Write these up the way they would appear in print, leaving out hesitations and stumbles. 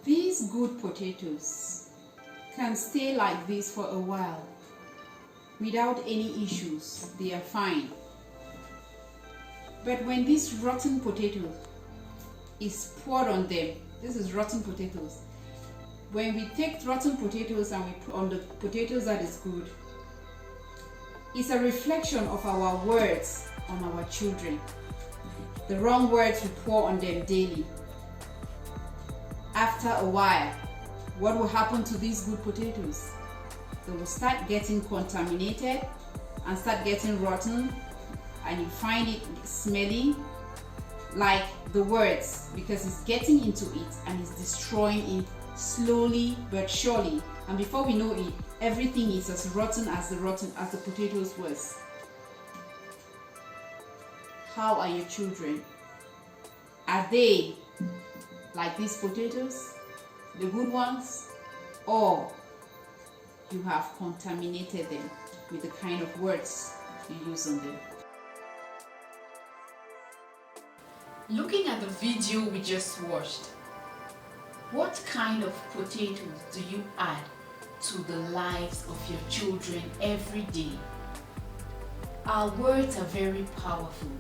These good potatoes can stay like this for a while without any issues. They are fine. But when this rotten potato is poured on them, this is rotten potatoes. When we take rotten potatoes and we put on the potatoes that is good, it's a reflection of our words on our children. The wrong words we pour on them daily. After a while, what will happen to these good potatoes? They will start getting contaminated and start getting rotten, and you find it smelling like the words, because it's getting into it and it's destroying it slowly but surely. And before we know it, everything is as rotten as the potatoes was. How are your children? Are they like these potatoes, the good ones, or you have contaminated them with the kind of words you use on them? Looking at the video we just watched, what kind of potatoes do you add to the lives of your children every day? Our words are very powerful.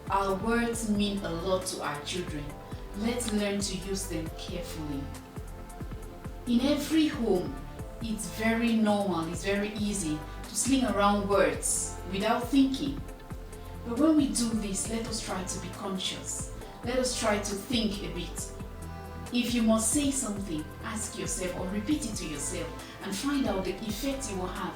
Our words mean a lot to our children. Let's learn to use them carefully. In every home, it's very normal, it's very easy to sling around words without thinking. But when we do this, let us try to be conscious. Let us try to think a bit. If you must say something, ask yourself or repeat it to yourself and find out the effect it will have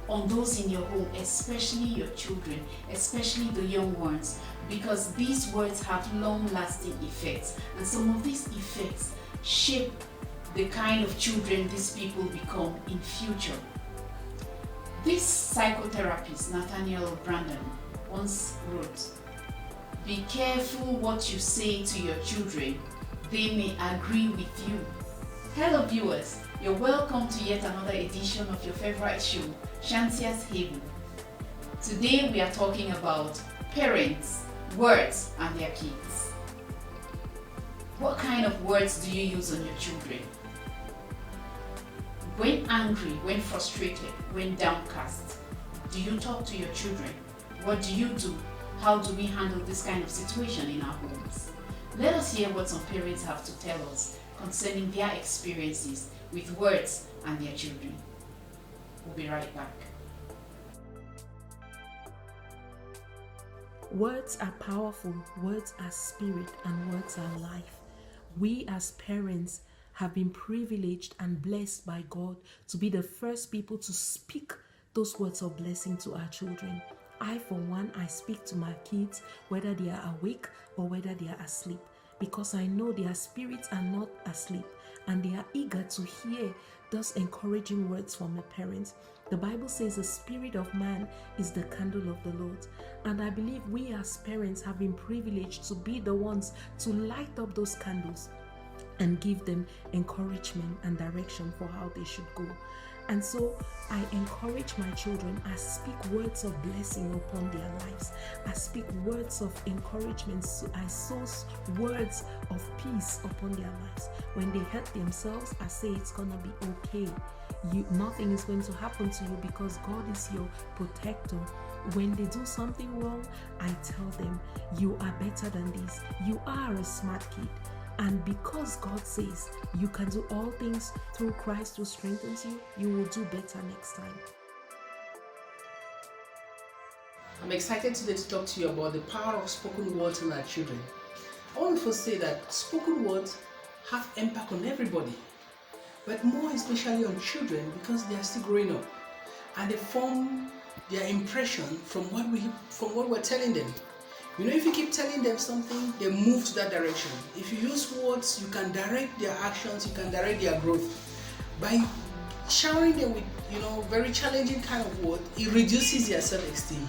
on those in your home, especially your children, especially the young ones, because these words have long-lasting effects, and some of these effects shape the kind of children these people become in future. This psychotherapist, Nathaniel Brandon, once wrote, "Be careful what you say to your children. They may agree with you." Hello viewers, you're welcome to yet another edition of your favorite show, Chancier's N. Today we are talking about parents, words and their kids. What kind of words do you use on your children? When angry, when frustrated, when downcast, do you talk to your children? What do you do? How do we handle this kind of situation in our homes? Let us hear what some parents have to tell us concerning their experiences with words and their children. We'll be right back. Words are powerful, words are spirit, and words are life. We as parents have been privileged and blessed by God to be the first people to speak those words of blessing to our children. I, for one, I speak to my kids whether they are awake or whether they are asleep, because I know their spirits are not asleep and they are eager to hear those encouraging words from a parent. The Bible says the spirit of man is the candle of the Lord, and I believe we as parents have been privileged to be the ones to light up those candles and give them encouragement and direction for how they should go. And so I encourage my children. I speak words of blessing upon their lives. I speak words of encouragement. I sow words of peace upon their lives. When they hurt themselves, I say it's gonna be okay. Nothing is going to happen to you because God is your protector. When they do something wrong, I tell them, you are better than this. You are a smart kid. And because God says you can do all things through Christ who strengthens you, you will do better next time. I'm excited today to talk to you about the power of spoken words on our children. I want to first say that spoken words have impact on everybody, but more especially on children because they are still growing up and they form their impression from what we're telling them. You know, if you keep telling them something, they move to that direction. If you use words, you can direct their actions, you can direct their growth. By showering them with, very challenging kind of words, it reduces their self-esteem.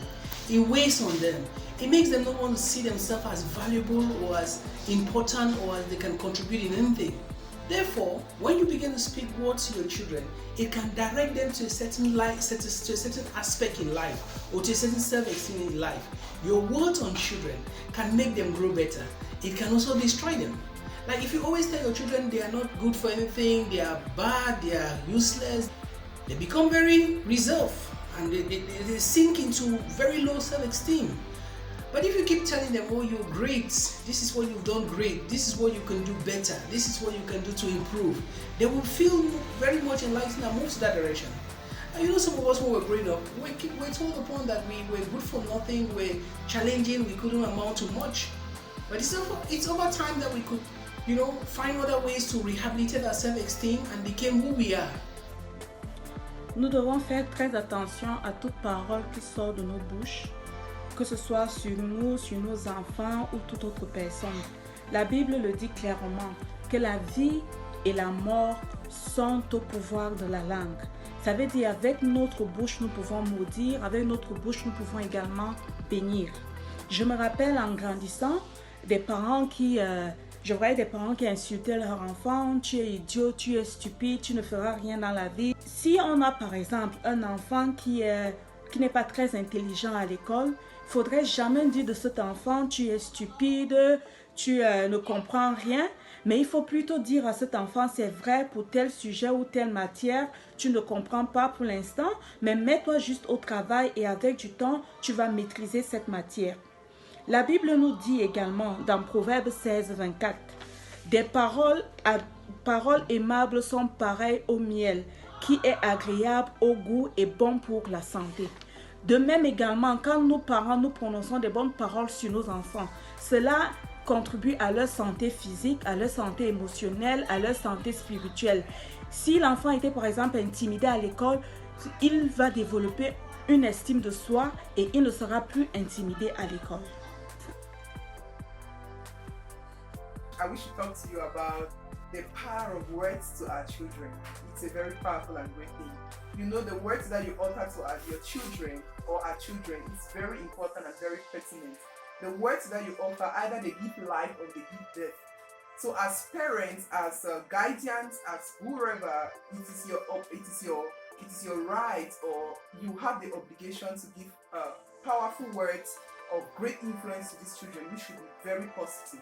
It weighs on them. It makes them not want to see themselves as valuable or as important or as they can contribute in anything. Therefore, when you begin to speak words to your children, it can direct them to a certain life, to a certain aspect in life, or to a certain self-esteem in life. Your words on children can make them grow better. It can also destroy them. Like if you always tell your children they are not good for anything, they are bad, they are useless, they become very reserved and they sink into very low self-esteem. But if you keep telling them, oh, you're great, this is what you've done great, this is what you can do better, this is what you can do to improve, they will feel very much enlightened and move to that direction. And you know, some of us when we were growing up, we're told upon that we were good for nothing, we're challenging, we couldn't amount to much. But it's over time that we could, find other ways to rehabilitate our self-esteem and become who we are. Nous devons faire très attention à toute parole qui sort de nos bouches, que ce soit sur nous, sur nos enfants ou toute autre personne. La Bible le dit clairement que la vie et la mort sont au pouvoir de la langue. Ça veut dire avec notre bouche nous pouvons maudire, avec notre bouche nous pouvons également bénir. Je me rappelle en grandissant je voyais des parents qui insultaient leur enfant, tu es idiot, tu es stupide, tu ne feras rien dans la vie. Si on a par exemple un enfant qui n'est pas très intelligent à l'école, il ne faudrait jamais dire de cet enfant, tu es stupide, tu ne comprends rien. Mais il faut plutôt dire à cet enfant, c'est vrai pour tel sujet ou telle matière, tu ne comprends pas pour l'instant, mais mets-toi juste au travail et avec du temps, tu vas maîtriser cette matière. La Bible nous dit également dans Proverbe 16, 24, des paroles aimables sont pareilles au miel, qui est agréable au goût et bon pour la santé. De même également, quand nos parents nous prononçons des bonnes paroles sur nos enfants, cela contribue à leur santé physique, à leur santé émotionnelle, à leur santé spirituelle. Si l'enfant était par exemple intimidé à l'école, il va développer une estime de soi et il ne sera plus intimidé à l'école. I wish to talk to you about the power of words to our children. It's a very powerful and great thing. You know, the words that you utter to your children or our children is very important and very pertinent. The words that you offer, either they give life or they give death. So as parents, as guardians, as whoever, it is your right, or you have the obligation to give powerful words of great influence to these children, which should be very positive.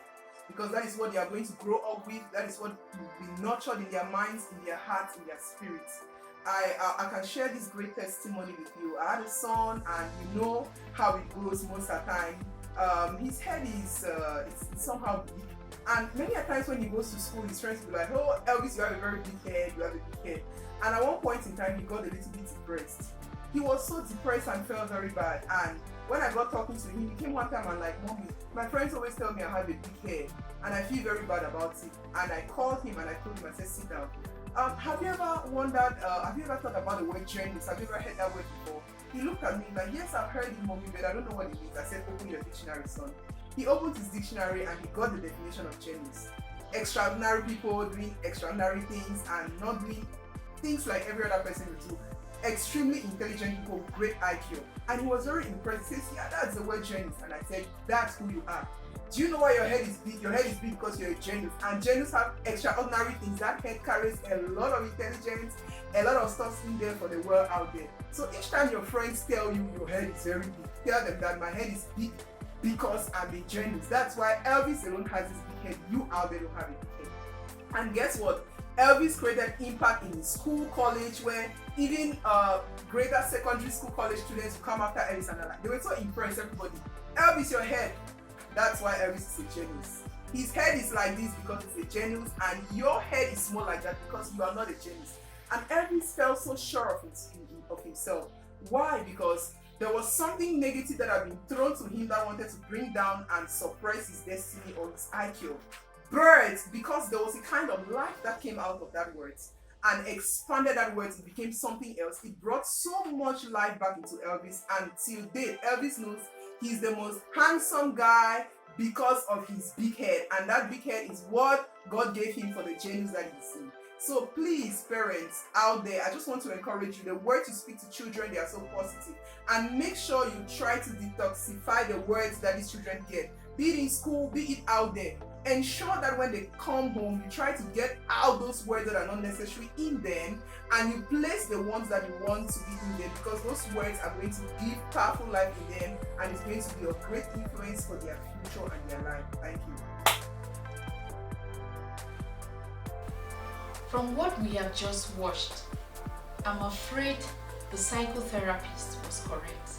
Because that is what they are going to grow up with, that is what will be nurtured in their minds, in their hearts, in their spirits. I can share this great testimony with you. I had a son, and you know how it goes most of the time. His head is somehow big, and many a times when he goes to school, his friends will be like, oh, Elvis, you have a very big head, you have a big head. And at one point in time, he got a little bit depressed. He was so depressed and felt very bad. And when I got talking to him, he came one time and like, Mommy, my friends always tell me I have a big head, and I feel very bad about it. And I called him and I told him, I said, sit down. Have you ever thought about the word genius? Have you ever heard that word before? He looked at me like, yes, I've heard it, Mommy, but I don't know what it means. I said, open your dictionary, son. He opened his dictionary and he got the definition of genius. Extraordinary people doing extraordinary things and not doing things like every other person will do. Extremely intelligent people with great IQ. And he was very impressed. He says, yeah, that's the word genius. And I said, that's who you are. Do you know why your head is big? Your head is big because you're a genius. And genius have extraordinary things. That head carries a lot of intelligence, a lot of stuff in there for the world out there. So each time your friends tell you your head is very big, tell them that my head is big because I'm a genius. That's why Elvis alone has this big head. You out there don't have a big head. And guess what? Elvis created impact in his school, college, where even greater secondary school, college students who come after Elvis and they were so impressed, everybody. Elvis, your head. That's why Elvis is a genius. His head is like this because it's a genius, and your head is more like that because you are not a genius. And Elvis felt so sure of himself. Why? Because there was something negative that had been thrown to him that wanted to bring down and suppress his destiny or his IQ. Birds, because there was a kind of life that came out of that word and expanded that word, it became something else. It brought so much life back into Elvis, and till date, Elvis knows he's the most handsome guy because of his big head, and that big head is what God gave him for the genius that he's in. So please, parents out there, I just want to encourage you. The words you speak to children, they are so positive, and make sure you try to detoxify the words that these children get, be it in school, be it out there. Ensure that when they come home, you try to get out those words that are not necessary in them, and you place the ones that you want to be in them, because those words are going to give powerful life in them, and it's going to be of great influence for their future and their life. Thank you. From what we have just watched, I'm afraid the psychotherapist was correct.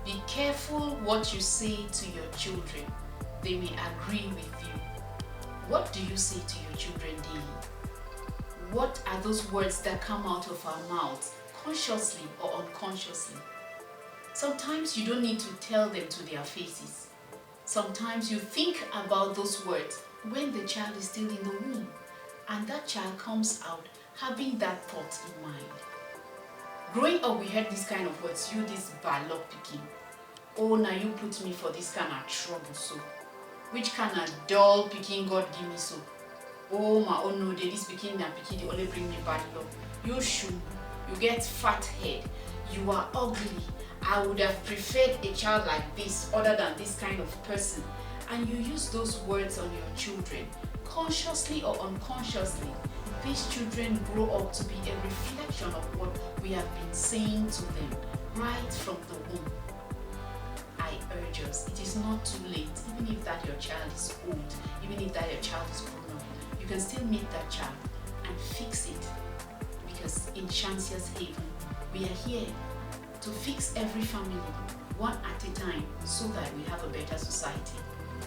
Be careful what you say to your children. They may agree with you. What do you say to your children daily? What are those words that come out of our mouths, consciously or unconsciously? Sometimes you don't need to tell them to their faces. Sometimes you think about those words when the child is still in the womb, and that child comes out having that thought in mind. Growing up, we heard this kind of words, you this bad luck picking. Oh, now you put me for this kind of trouble, so. Which kind of dull picking God give me so? Oh my, oh no, they this picking and picking, they only bring me bad luck. You should, you get fat head, you are ugly. I would have preferred a child like this other than this kind of person. And you use those words on your children, consciously or unconsciously. These children grow up to be a reflection of what we have been saying to them right from the womb. I urge us, it is not too late, even if that your child is old, even if that your child is grown up, you can still meet that child and fix it. Because in Chancier's Haven, we are here to fix every family one at a time so that we have a better society.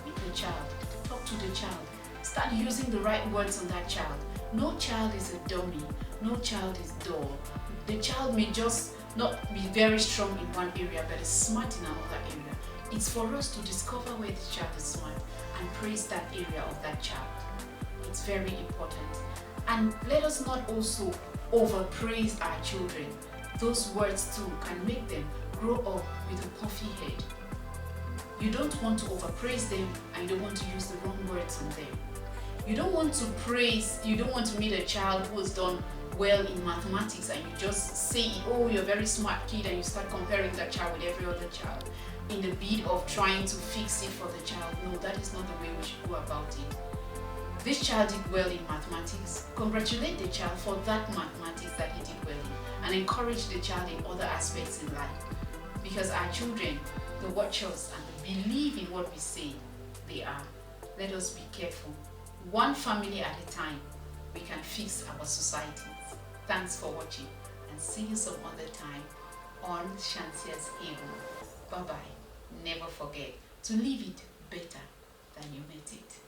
Meet the child, talk to the child, start using the right words on that child. No child is a dummy, no child is dull. The child may just not be very strong in one area but is smart in another area. It's for us to discover where the child is smart and praise that area of that child. It's very important. And let us not also overpraise our children. Those words too can make them grow up with a puffy head. You don't want to overpraise them and you don't want to use the wrong words on them. You don't want to praise, you don't want to meet a child who has done well in mathematics and you just say, oh, you're a very smart kid, and you start comparing that child with every other child in the bid of trying to fix it for the child. No, that is not the way we should go about it. This child did well in mathematics. Congratulate the child for that mathematics that he did well in, and encourage the child in other aspects in life. Because our children, they watch us and they believe in what we say they are. Let us be careful. One family at a time, we can fix our societies. Thanks for watching, and see you some other time on Chancier's Haven. Bye-bye. Never forget to leave it better than you met it.